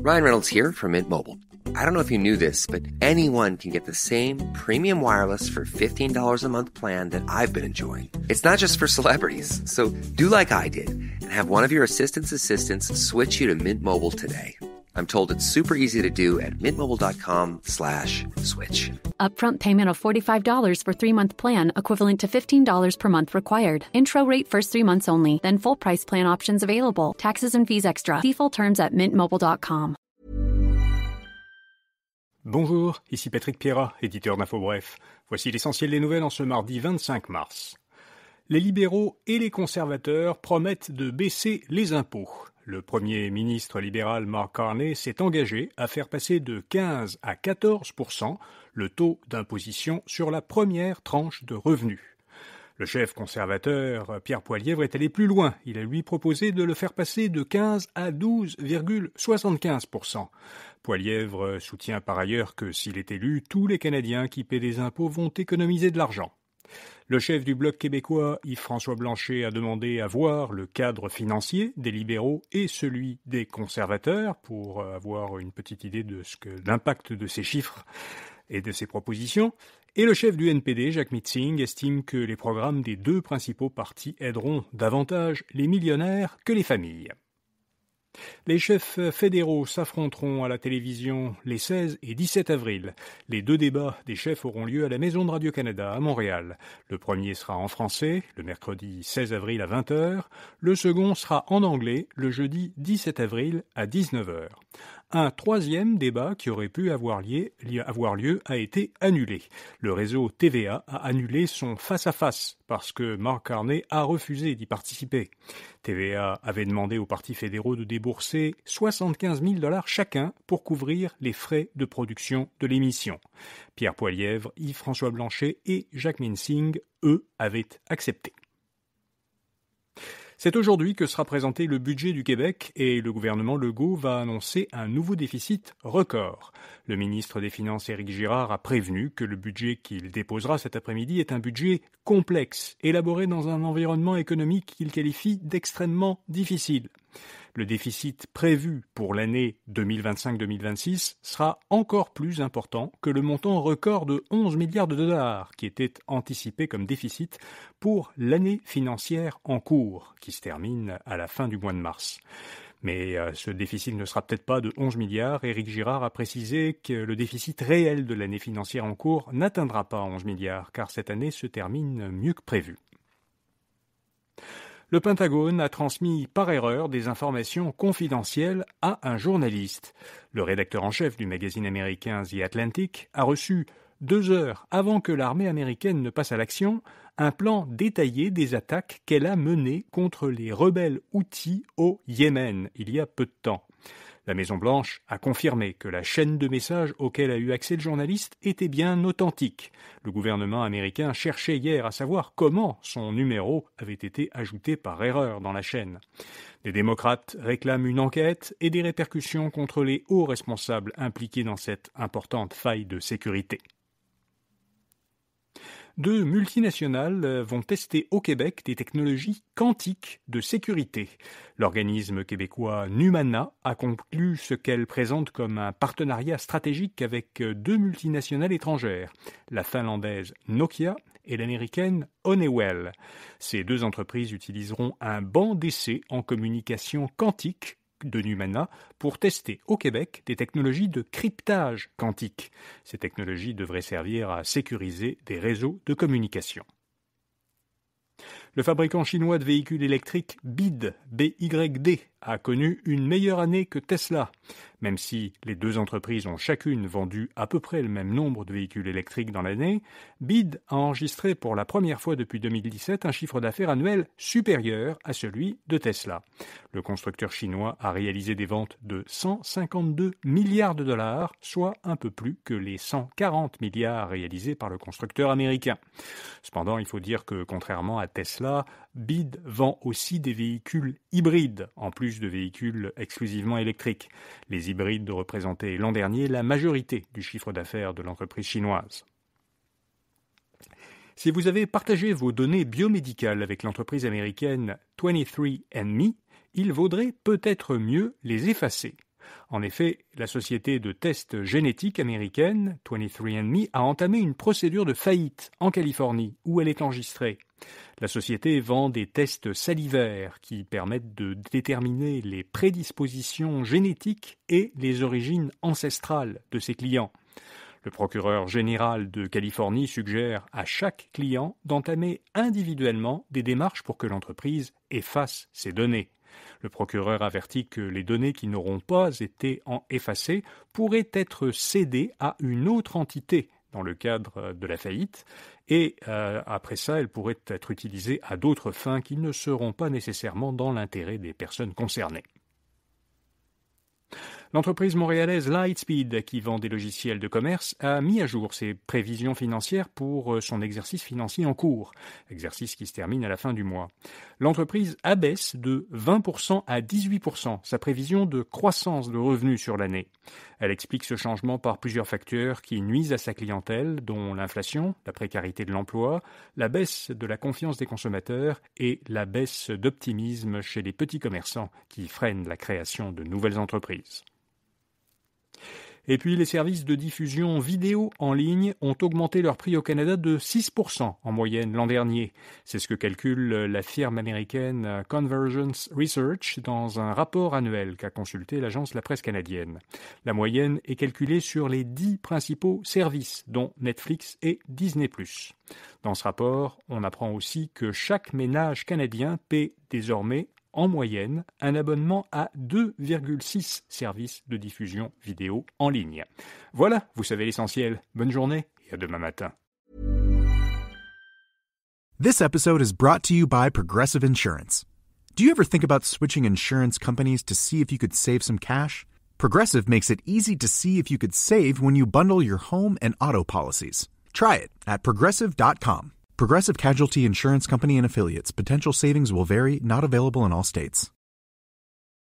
Ryan Reynolds here from Mint Mobile. I don't know if you knew this, but anyone can get the same premium wireless for $15 a month plan that I've been enjoying. It's not just for celebrities. So do like I did and have one of your assistants switch you to Mint Mobile today. I'm told it's super easy to do at mintmobile.com/switch. Upfront payment of $45 for 3-month plan, equivalent to $15 per month required. Intro rate first 3 months only, then full price plan options available. Taxes and fees extra. See full terms at mintmobile.com. Bonjour, ici Patrick Pierrat, éditeur d'Info Bref. Voici l'essentiel des nouvelles en ce mardi 25 mars. Les libéraux et les conservateurs promettent de baisser les impôts. Le Premier ministre libéral Mark Carney s'est engagé à faire passer de 15 à 14% le taux d'imposition sur la première tranche de revenus. Le chef conservateur Pierre Poilievre est allé plus loin. Il a lui proposé de le faire passer de 15 à 12,75%. Poilievre soutient par ailleurs que s'il est élu, tous les Canadiens qui paient des impôts vont économiser de l'argent. Le chef du Bloc québécois, Yves-François Blanchet, a demandé à voir le cadre financier des libéraux et celui des conservateurs pour avoir une petite idée de l'impact de ces chiffres et de ces propositions. Et le chef du NPD, Jacques Mitzing, estime que les programmes des deux principaux partis aideront davantage les millionnaires que les familles. Les chefs fédéraux s'affronteront à la télévision les 16 et 17 avril. Les deux débats des chefs auront lieu à la Maison de Radio-Canada à Montréal. Le premier sera en français, le mercredi 16 avril à 20h. Le second sera en anglais, le jeudi 17 avril à 19h. Un troisième débat qui aurait pu avoir lieu a été annulé. Le réseau TVA a annulé son face-à-face parce que Mark Carney a refusé d'y participer. TVA avait demandé aux partis fédéraux de débourser 75 000 $ chacun pour couvrir les frais de production de l'émission. Pierre Poilievre, Yves-François Blanchet et Jacques Mitzing, eux, avaient accepté. C'est aujourd'hui que sera présenté le budget du Québec et le gouvernement Legault va annoncer un nouveau déficit record. Le ministre des Finances Éric Girard a prévenu que le budget qu'il déposera cet après-midi est un budget complexe, élaboré dans un environnement économique qu'il qualifie d'extrêmement difficile. Le déficit prévu pour l'année 2025-2026 sera encore plus important que le montant record de 11 milliards de dollars qui était anticipé comme déficit pour l'année financière en cours, qui se termine à la fin du mois de mars. Mais ce déficit ne sera peut-être pas de 11 milliards. Éric Girard a précisé que le déficit réel de l'année financière en cours n'atteindra pas 11 milliards, car cette année se termine mieux que prévu. Le Pentagone a transmis par erreur des informations confidentielles à un journaliste. Le rédacteur en chef du magazine américain The Atlantic a reçu 2 heures avant que l'armée américaine ne passe à l'action un plan détaillé des attaques qu'elle a menées contre les rebelles Houthis au Yémen il y a peu de temps. La Maison-Blanche a confirmé que la chaîne de messages auquel a eu accès le journaliste était bien authentique. Le gouvernement américain cherchait hier à savoir comment son numéro avait été ajouté par erreur dans la chaîne. Les démocrates réclament une enquête et des répercussions contre les hauts responsables impliqués dans cette importante faille de sécurité. 2 multinationales vont tester au Québec des technologies quantiques de sécurité. L'organisme québécois Numana a conclu ce qu'elle présente comme un partenariat stratégique avec 2 multinationales étrangères, la finlandaise Nokia et l'américaine Honeywell. Ces 2 entreprises utiliseront un banc d'essai en communication quantique de Numana pour tester au Québec des technologies de cryptage quantique. Ces technologies devraient servir à sécuriser des réseaux de communication. Le fabricant chinois de véhicules électriques BYD a connu une meilleure année que Tesla. Même si les 2 entreprises ont chacune vendu à peu près le même nombre de véhicules électriques dans l'année, BYD a enregistré pour la première fois depuis 2017 un chiffre d'affaires annuel supérieur à celui de Tesla. Le constructeur chinois a réalisé des ventes de 152 milliards de dollars, soit un peu plus que les 140 milliards réalisés par le constructeur américain. Cependant, il faut dire que contrairement à Tesla, BYD vend aussi des véhicules hybrides, en plus de véhicules exclusivement électriques. Les hybrides représentaient l'an dernier la majorité du chiffre d'affaires de l'entreprise chinoise. Si vous avez partagé vos données biomédicales avec l'entreprise américaine 23andMe, il vaudrait peut-être mieux les effacer. En effet, la société de tests génétiques américaine, 23andMe, a entamé une procédure de faillite en Californie, où elle est enregistrée. La société vend des tests salivaires qui permettent de déterminer les prédispositions génétiques et les origines ancestrales de ses clients. Le procureur général de Californie suggère à chaque client d'entamer individuellement des démarches pour que l'entreprise efface ses données. Le procureur avertit que les données qui n'auront pas été effacées pourraient être cédées à une autre entité dans le cadre de la faillite, et après ça, elles pourraient être utilisées à d'autres fins qui ne seront pas nécessairement dans l'intérêt des personnes concernées. L'entreprise montréalaise Lightspeed, qui vend des logiciels de commerce, a mis à jour ses prévisions financières pour son exercice financier en cours, exercice qui se termine à la fin du mois. L'entreprise abaisse de 20% à 18% sa prévision de croissance de revenus sur l'année. Elle explique ce changement par plusieurs facteurs qui nuisent à sa clientèle, dont l'inflation, la précarité de l'emploi, la baisse de la confiance des consommateurs et la baisse d'optimisme chez les petits commerçants qui freinent la création de nouvelles entreprises. Et puis, les services de diffusion vidéo en ligne ont augmenté leur prix au Canada de 6% en moyenne l'an dernier. C'est ce que calcule la firme américaine Convergence Research dans un rapport annuel qu'a consulté l'agence La Presse canadienne. La moyenne est calculée sur les 10 principaux services, dont Netflix et Disney+. Dans ce rapport, on apprend aussi que chaque ménage canadien paie désormais en moyenne, un abonnement à 2,6 services de diffusion vidéo en ligne. Voilà, vous savez l'essentiel. Bonne journée et à demain matin. This episode is brought to you by Progressive Insurance. Do you ever think about switching insurance companies to see if you could save some cash? Progressive makes it easy to see if you could save when you bundle your home and auto policies. Try it at Progressive.com. Progressive Casualty Insurance Company and Affiliates. Potential savings will vary, not available in all states.